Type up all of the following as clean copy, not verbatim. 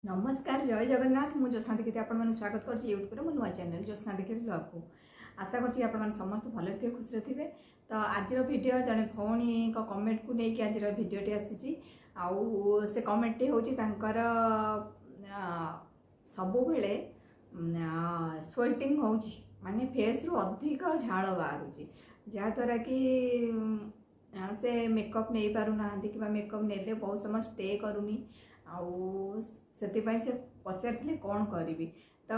नमस्कार जय जगन्नाथ मुझे ज्योत्ना दीक्षित आपन स्वागत कर यूट्यूब मो नुआ चैनल ज्योत्ना दीक्षित ब्लॉग को आशा कर आप समस्त भले थे खुशी थे। तो आज वीडियो जड़े भौणी कमेंट को लेकिन आज भिडटी आसी से कमेंट हूँ सब बेले स्वेटिंग हो माने फेस रु अधिक झाड़ बाहर जहाँद्वारा कि से मेकअप नहीं पारना कि मेकअप ने बहुत समय स्टे करूनी आउ से पचार कौन करी तो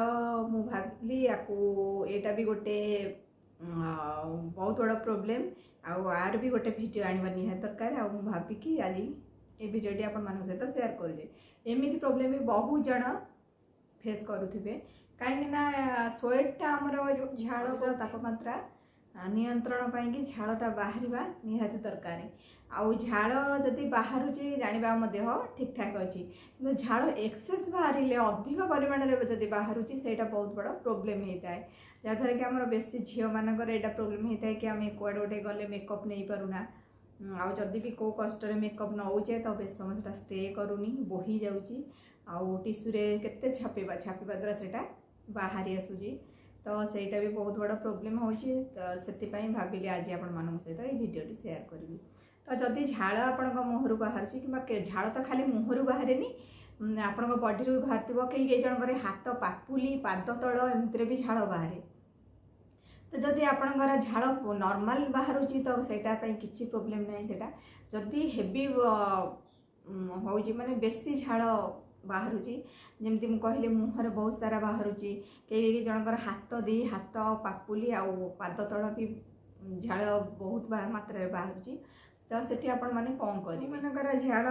मु भाविली यहाँ भी गोटे बहुत बड़ा प्रोब्लेम आर भी गोटे वीडियो आने निहाती दरकार आ भाविकी आज ये वीडियोटी आपण सहित शेयर करुचे। एमती प्रोब्लेम भी बहुत जन फेस करुवे कहीं स्वेटा आमर जो झाड़ तापमात्रा नियंत्रण पाई झाड़टा बाहर निहाती दरकार आउ झाड़ जदि बाहर जाना ठीक ठाक अच्छी कि झाड़ एक्सेस बाहर अधिक परिमाण जब बाहर से बहुत बड़ा प्रोब्लेम होता है जहाँद्वारा कि आम बेसी झील मानक यहाँ प्रोब्लेम होता है कि आम कड़े गोटे गले मेकअप नहीं पारूना आदि भी कौ कष्ट मेकअप नौचे तो बेस समय स्टे करूनी बोही जाऊँगी आउ टिश्यू केते छापा द्वारा से बाहरी आसूँ तो सहीटा भी बहुत बड़ा प्रोब्लेम हो तो भाविली आज आपण सहित ये भिडियोटी शेयर करी। तो जदि झाड़ आपण मुहर बाहर कि झाड़ तो खाली मुहर बाहर आपण बॉडी भी बाहर कई जन हाथ पापुली पाद तल एमती भी झाड़ बाहर तो जदि आपणकर झाड़ नॉर्मल बाहर तो सहीटा किसी प्रोब्लेम नहीं सेटा जदि हेवी हो माने बेसी झाड़ बाहर जमती मुझे मुहर बहुत सारा बाहर कई जनकर हाथ दी हाथ पापुली आउ पाद तल भी झाड़ बहुत मात्रा बाहर तो सेठी आपण माने कौन करी मानकर झाड़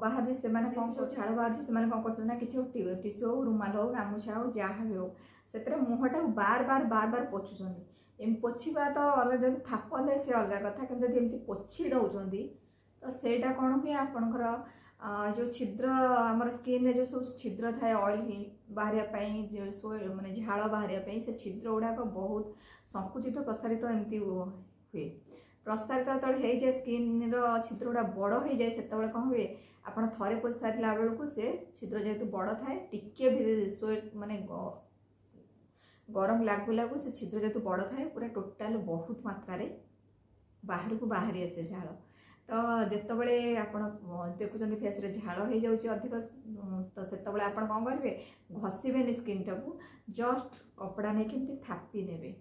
बाहर से कौन झाड़ बाहर से कौन कर किसी टिश्यू रुमाल हो गामुछा हो जहाँ भी हो से मुहटा बार बार बार बार पोछुं एम पोछा तो अलग जब थापदे से अलग कथा कि पोछी दौरान तो सेटा कौन हुए आपणकर जो छिद्र आमर स्किन रे जो सब छिद्र थाए ऑयल बाहर जो माने झाड़ बाहर से छिद्र गुड़ाक बहुत संकुचित प्रसारित एमती हुए प्रसारित जो हो जाए स्किन छिद्र गुड़ा बड़ हो जाए से कौन हुए आप थे पोछ सारा बेलू से छिद्र जेहेतु बड़ थाए टिके भी स्वेट माने गरम लागू लागू से छिद्र जेहेतु बड़ थाए पूरा टोटाल बहुत मात्रा बाहर को बाहरी आसे झाड़ तो जितेबले आप देखुं फेस रे झाड़ हो जाऊँगी अधिक तो से आप कौन करेंगे घसीबे स्किन टाक जस्ट कपड़ा नहीं कि थापी ने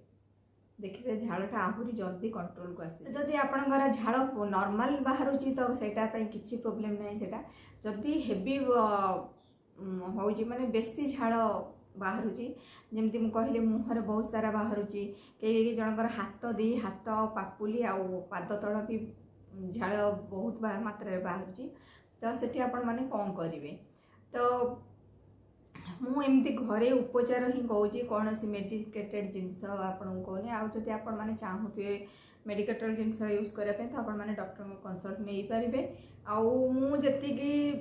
देखिए झाड़टा आहरी जल्दी कंट्रोल को आसे जदि आपणकर झाड़ नॉर्मल बाहर तो सहीटा किसी प्रोब्लेम नहीं सेटा जदि हेवी हो माने बेसी झाड़ बाहर जमती मुझे मुहर बहुत सारा बाहर कई जनकर हाथ दी हाथ पापुली आउ पाद तल भी झाड़ बहुत मात्रा बाहर तो सेठी आपण माने कौन करेंगे तो मुझे घरे उपचार ही कहूँ कौन सी मेडिकेटेड जिनस आपन कहूनी आदि आपण मैंने चाहूे मेडिकेटेड जिनस यूज करने तो आपण मैंने डॉक्टर को कंसल्ट नहीं पारे आजी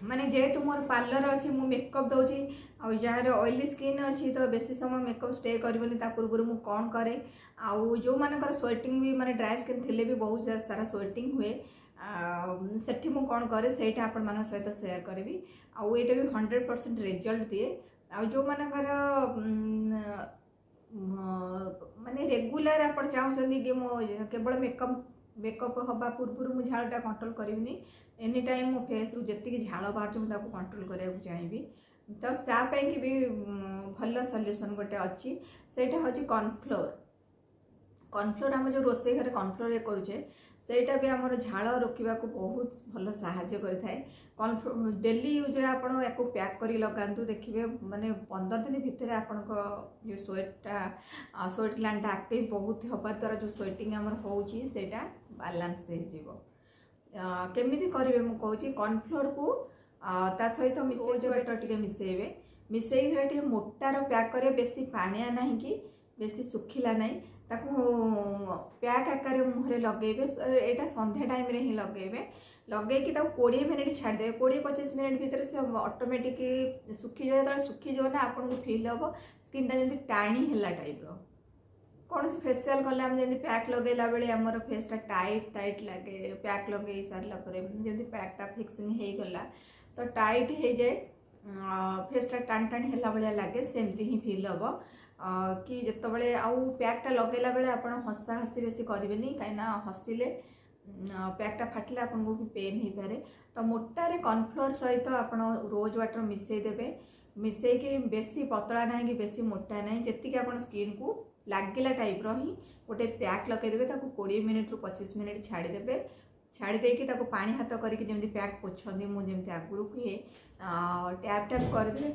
माने जेहेतु मोर पार्लर अच्छी मु मेकअप दूसरी जार ऑयली स्किन अच्छी तो बेसी समय मेकअप स्टे करनी पूर्व मु कौन करे आउ जो मानकर स्वेटिंग भी माने ड्राई स्किन थे भी बहुत सारा स्वेटिंग हुए सेठी मु कौन करे सेटा आपण मान सहित शेयर करी आउ ये भी 100% रिजल्ट दिए आ जो मानकर माने रेगुलर आप चाहते कि मो केवल मेकअप हवा पूर्व मुझे झाड़टा कंट्रोल करी एनी टाइम मो फेस रु जी झाड़ बाहर मुझे कंट्रोल करने चाहिए तो तापाई कि भी भल सल्यूशन गोटे अच्छी से हूँ कॉर्नफ्लोर आम जो रोसे घर कॉर्नफ्लोर करुचे सेटा भी आम झाड़ रोकवा को बहुत भल साहाय्य करें कॉर्नफ्लोर डेली यूज आप पैक कर लगातु देखिए माने 15 दिन भितर आपण जो स्वेट ग्लैंड एक्टिव बहुत हवा द्वारा जो स्वेटिंग आमर होटा बालांस केमिति करेंगे मुझे कहूँ कॉर्नफ्लोर को ता सहित मिसे वाटर टे मिसेबे मिसे मोटार पैक करें बेसी पानिया ना कि बेसी सुखिला ना ताकू पैक आकार मुहरे लगेबे यहाँ संध्या टाइम रे ही लगेबे लगेकी 20 मिनिट छाड़दे 20-25 मिनिट भितर से ऑटोमेटिक सुखी जाए तो सुखी जाए ना आपको फील हम स्किन जमी टाणी है टाइप कौन से फेसियाल कले आम जमी पैक लगेला बेले आमर फेसटा टाइट टाइट लगे पैक लगे सारापर जमी पैकटा फिक्सिंग हो गला तो टाइट हो जाए फेसटा टाण टाण है भाया लगे सेमती ही फिल हम कि जिते आउ पैकटा लगेला बेले आप हसा हसी बेसी करेंगे कहीं हसिले पैकटा फाटिले आपको भी पेन हो पारे। तो मोटारे कॉर्नफ्लोर सहित आप रोज वाटर मिसईदेवे मिसईकि बेसी पतला ना कि बेसी मोटा ना जी आप स्किन को लगिला टाइप ही गोटे पैक लगेदेवे 20 मिनिट रु 25 मिनिट छाड़ीदेवे छाड़ी देकी पानी हाथ करके जमी पैक पोछती मुझे आगुरी कहे टैप टैप करदे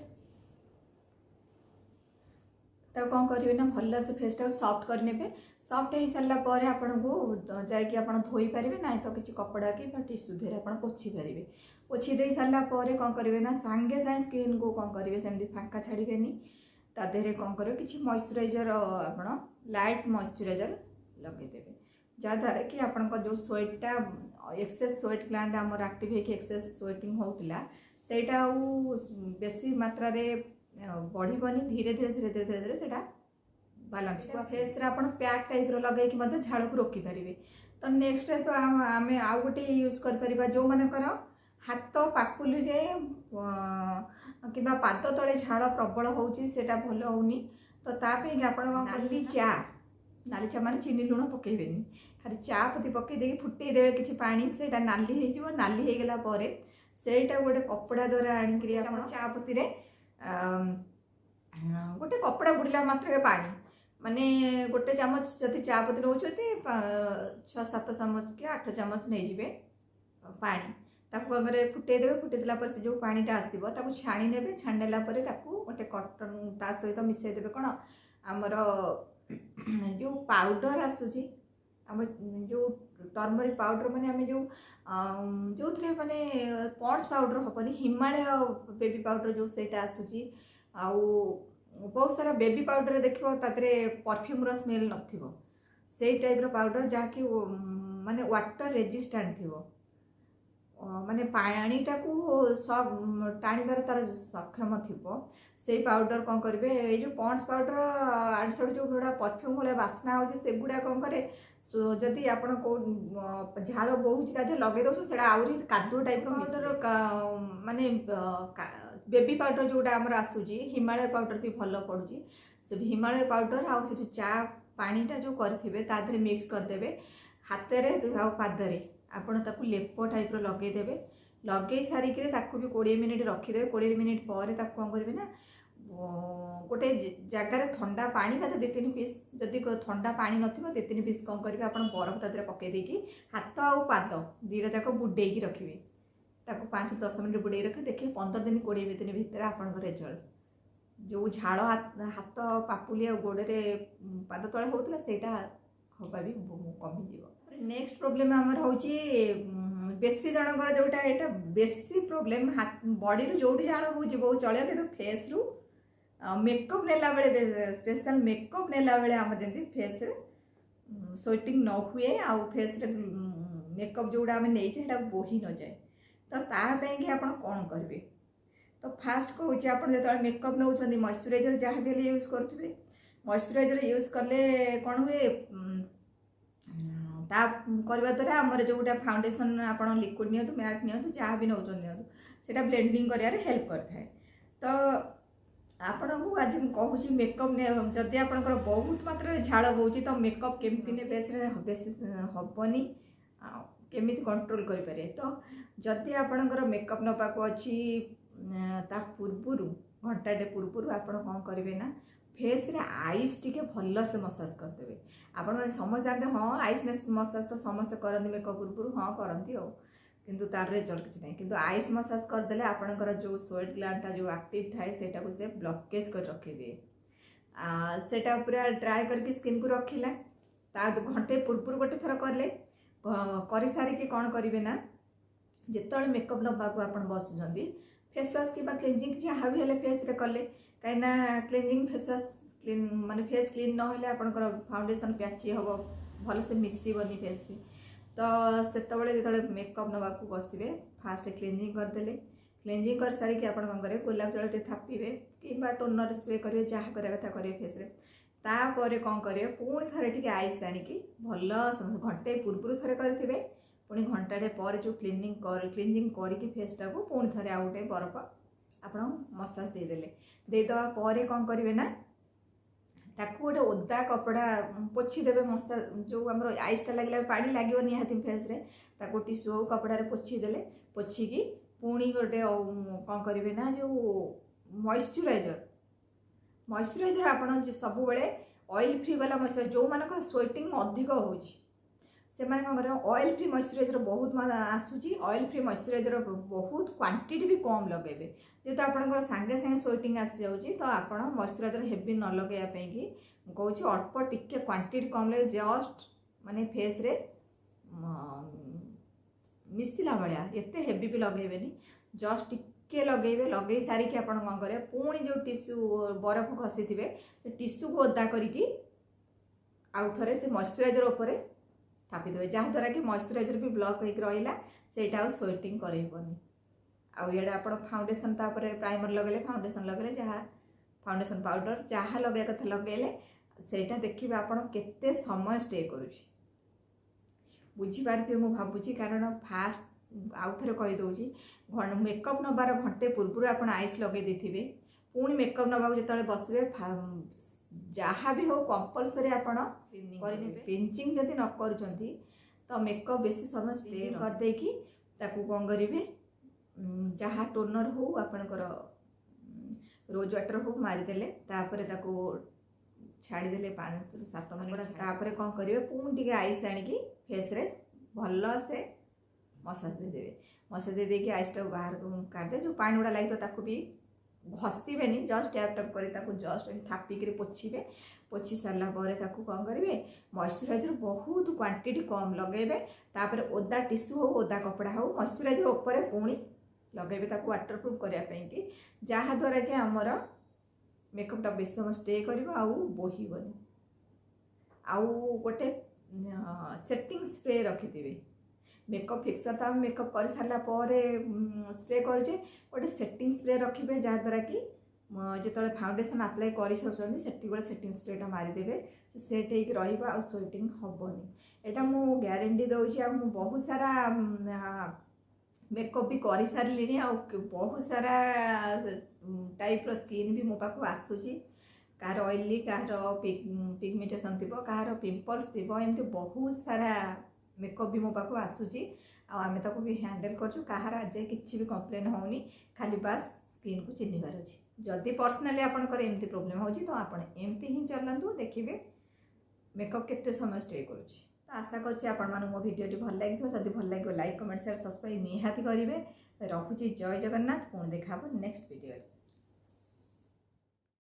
तो कौन करेंगे ना भल से फेसटा सॉफ्ट करने सॉफ्ट हो सारापर आपन को जाकि आप धोई पारे ना तो किसी कपड़ा कि टिश्यू धीरे आप पोछि पारे पोछि दे सारापर कौन करेंगे ना सांगे सागे स्किन को कौन करेंगे सेमती फांका छाड़बेनि तादेह कौन करेंगे किसी मॉइस्चराइजर आप लाइट मॉइस्चराइजर लगेदेवे जहाँद्वारा कि आपण जो स्वेटा एक्सेस स्वेट ग्लैंड आमर एक्टिव होकर एक्सेस स्वेटिंग होता सेटा बेसी मात्रा रे बढ़िबनी धीरे धीरे धीरे धीरे धीरे धीरे से बालांस फेस रे आपण पैक टाइप रो लगे कि झाड़ को रोकी पारे। तो नेक्स्ट टाइप आम आउ गोटे यूज कर जो मानकर हाथ पाकुली रे कि पाद तले झाड़ प्रबल होची सेटा भल होनी तो तापे आप नाली चा माने चीनी लुण पकेबेनी खाली चा पति पकई दे फुटे देवे किछि पानी सेटा नाली हो नाली हो गला परे सेटा गोटे कपड़ा द्वारा आनिकरी आप चा पति रे गोटे कपड़ा बुड़ला मात्र पानी माने गोटे चामच जदि चा पति रोचते 6-7 चामच कि 8 चामच नहीं जिवे पानी ताकू अगर फुटे देवे फुटे देला पर से जो पानीटा आसीबो ताकू छाणी नेबे छाणी नेला परे ताकू गोटे कॉटन ता सहित मिसई देबे कोन हमर जो पाउडर आसूची आम जो टर्मरिक पाउडर माने आम जो थे माने पॉन्ड्स पाउडर हेनी हिमालय बेबी पाउडर जो सेटा आसूची आउ बहुत सारा बेबी पाउडर देखो तादरे परफ्यूम रो स्मेल नथिबो से टाइप रो पाउडर जहाँकि माने वाटर रेजिस्टेंट थिबो माने पानीटा को सब टाणीबार तार सक्षम थी से पाउडर कौन करेंगे ये जो पॉन्ड्स पाउडर आड़ साड़ जो गुड़ा परफ्यूम भाई बास्ना हो सेगुड़ा कौन करे जदि आप झाड़ बहुत लगे दौर से आहरी कादुआ टाइप पाउडर माने बेबी पाउडर जोटा आमर आसूची हिमालय पाउडर भी भल पड़ुची से हिमालय पाउडर आउ से जो चा पानीटा जो करेंगे तादे मिक्स करदे हाथ में आ पादरे आपण ताकू लेप टाइप लगेदेवे लगे सारिक भी 20 मिनिट रखीदे 20 मिनिट पर कौन करेंगे ना गोटे जगार ठंडा पानी ता 2-3 पीस जदि ठंडा पानी नथिबो 2-3 पीस कौन करेंगे आप बरफ तादे पकई देकी हाथ आउ पाद दीटा जाक बुडेकी रखिए ताकू 5-10 मिनिट बुड़े रखिए देखिए 15 दिन 20 दिन भितर आपन रिजल्ट जो झाड़ हाथ पापुली आ गोड़े पाद तले होता सेटा हवा भी कमिଯିବ। नेक्स्ट प्रोब्लेम आमर होची बेसी जनकर जोटा एटा बेसी प्रोब्लेम बॉडी रू जोटी झाड़ होची बहुत चले कि फेस रु मेकअप नेला बेले स्पेशल मेकअप नेला बेले आम जमी फेस रे स्वेटिंग न हुए आउ फेस रे मेकअप जोड़ा आम नहीं बोही न जाए तो तापाई कि आप कौन करेंगे। तो फास्ट कहूँ आप जो मेकअप नौ मॉइस्चराइजर जहाँ भी यूज करेंगे मॉइस्चराइजर यूज कले कौन हुए ता करवा द्वारा आमर जो गोटे फाउंडेशन आप लिक्विड नियंतु मैट नियंतु जहाँ भी नौ नियंतु ब्लेंडिंग कर हेल्प करता है। तो आपण को आज कहूँ मेकअप ने जदि आपंकर बहुत मात्रा झाड़ बोची तो मेकअप केमती ने फेस बेसी हेनी केमी कंट्रोल करें। तो जदि आपंकर मेकअप नवाक अच्छी ता पूर्वर घंटाटे पूर्वर आप कौन करेंगे ना फेस रे आईस टिके भल से मसाज करदे आप समझ जानते हाँ आईस मसाज तो समस्त करते मेकअप पूर्व हाँ करती हो किंतु तार रिजल्ट किसी ना किंतु आईस मसाज करदे आपंकर जो स्वेट ग्लैंड जो एक्टिव थाए सेटा को से ब्लॉकेज कर रखी दिए सेटा पूरा ड्राई करके स्किन को रखिला ता घंटे पूर्व गोटे थर कले कर सारिके कौन करेंगे ना जिते मेकअप नवाक आप बसुँच फेस वाश कि क्लींजिंग जहाँ भी है फेस रे कले कहीं क्लींजिंग फेस वाश क्लीन माने फेस क्लीन ना आपंकर फाउंडेशन पैची हम भल से मिसबनी फेस रे। तो से मेकअप नवाक बसवे फास्ट क्लींजिंग करदे क्लींजिंग कर सारिक आप गोलाप जल थापे कि टोनर स्प्रे करेंगे जहाँ करा कथा करेंगे फेस रे तापर कौन करेंगे पुणी थे टे आईस आणिकी भल घंटे पूर्व थे करेंगे पुणी घंटाटे पर जो क्लीनिंग करके फेसटा को पुणी थे आउ गोटे बरफ आप मसाज देदेले देदेवा पर कौन करेंगे ना ताकू गोटे ओदा कपड़ा पोछीदेवे मसा जो आम आइसटा लगे पानी लगे निहाती फेस टिश्यू कपड़े पोछीदेले पोछिकी पुणी गोटे कौन करेंगे ना जो मॉइस्चराइजर आप सब ऑयल फ्री वाला मॉइस्चराइजर जो मान स्वेटिंग अधिक हो से कौन करें ऑयल फ्री मॉइस्चराइजर बहुत आसूची ऑयल फ्री मॉइस्चराइजर बहुत क्वांटिटी भी कम लगेबे जेहेतु आपंकर सांगे सांगे स्वेटिंग आसी जाऊँगी तो आप मॉइस्चराइजर हेवी न लगेवाई कि कौच अल्प टिके क्वांटिटी कम लगे जस्ट माने फेस रे मिसिला भाया एते हेवी भी लगेबेनी जस्ट टिके लगेबे लगे सारिकी आप कौन करेंगे पुणी जो टिश्यू बरफ घसी थे से टिश्यू को ओदा करके आउ थे से मॉइस्चराइजर उपरे थापिदेवे जहाँद्वारा कि मॉइस्चराइजर भी ब्लॉक होकर रहा सेटा स्वेटिंग करेबनी आउ ये आप फाउंडेशन तापर प्राइमर लगे फाउंडेशन लगे जहाँ फाउंडेशन पाउडर जहाँ लगे कथा लगे सेटा देखिए आप केते समय स्टे करुँच बुझीपारे मुझे भावुँ कारण फास्ट आउ थे कहीदे मेकअप नबार घंटे पूर्व आप आइस लगे देते पुणी मेकअप नबाक जो बसवे जहाँ भी हो कंपलसरी आपण क्लींचिंग जदि न करुँच तो मेकअप बेसी समय स्टे करदे कि ताकू कौन करेंगे जहाँ टोनर हो आपणकर रोज वाटर हो मारिदेले तापर ताकू छाड़ीदेले 5 ରୁ 7 मिनट तापर कौन करेंगे पुणी टे आइस आणिकी फेस रे भल से मसाज देदेवे मसाज दे देकी आइसटा बाहर काटदे जो पानी गुड़ा लगे ताकू भी घसीबेनी जस्ट टैप टैप कर जस्ट थापिक पोछे पोछी सारा कौन करेंगे मॉइस्चराइजर बहुत क्वांटिटी कम लगेबे तापर ओदा टिश्यू हो ओदा कपड़ा हो मॉइस्चराइजर ऊपर पुणी लगेबे ताकू वाटर प्रूफ करने कि जहाँद्वारा कि आमर मेकअपटा बेस समय स्टे कर बोहबनी आउ गोटे सेटिंग स्प्रे रखिथे मेकअप फिक्सर तो मेकअप कर सारा स्प्रे करुचे गोटे सेटिंग स्प्रे रखिए जहाँद्वारा कि जो फाउंडेशन अप्लाई कर सेटिंग स्प्रेटा मारिदेवे सेट हो स्वेटिंग हेनी यहाँ मु ग्यारंटी दूसरी आ बहुत सारा मेकअप भी कर सारे बहुत सारा टाइप स्किन भी मो पाक आसूची कहार ऑयली कहार पिगमेंटेशन थी कहार पिंपल्स थी एमती बहुत सारा मेकअप भी मो पाक आसूची आम भी हैंडल कर कहार आज किसी भी कंप्लेन होनी खाली बास स्किन को चिन्हबार अच्छी जदि पर्सनाली आपंकर एमती प्रोब्लेम हो तो आप एमती ही चलतु देखिए मेकअप केते समय स्टे करुँच तो आशा करछि आपण मानु मो वीडियोटी भल लगी जदि भल लगे लाइक कमेंट शेयर सब्सक्राइब निहाती करेंगे रखुची जय जगन्नाथ पुणी देखा नेक्स्ट वीडियो।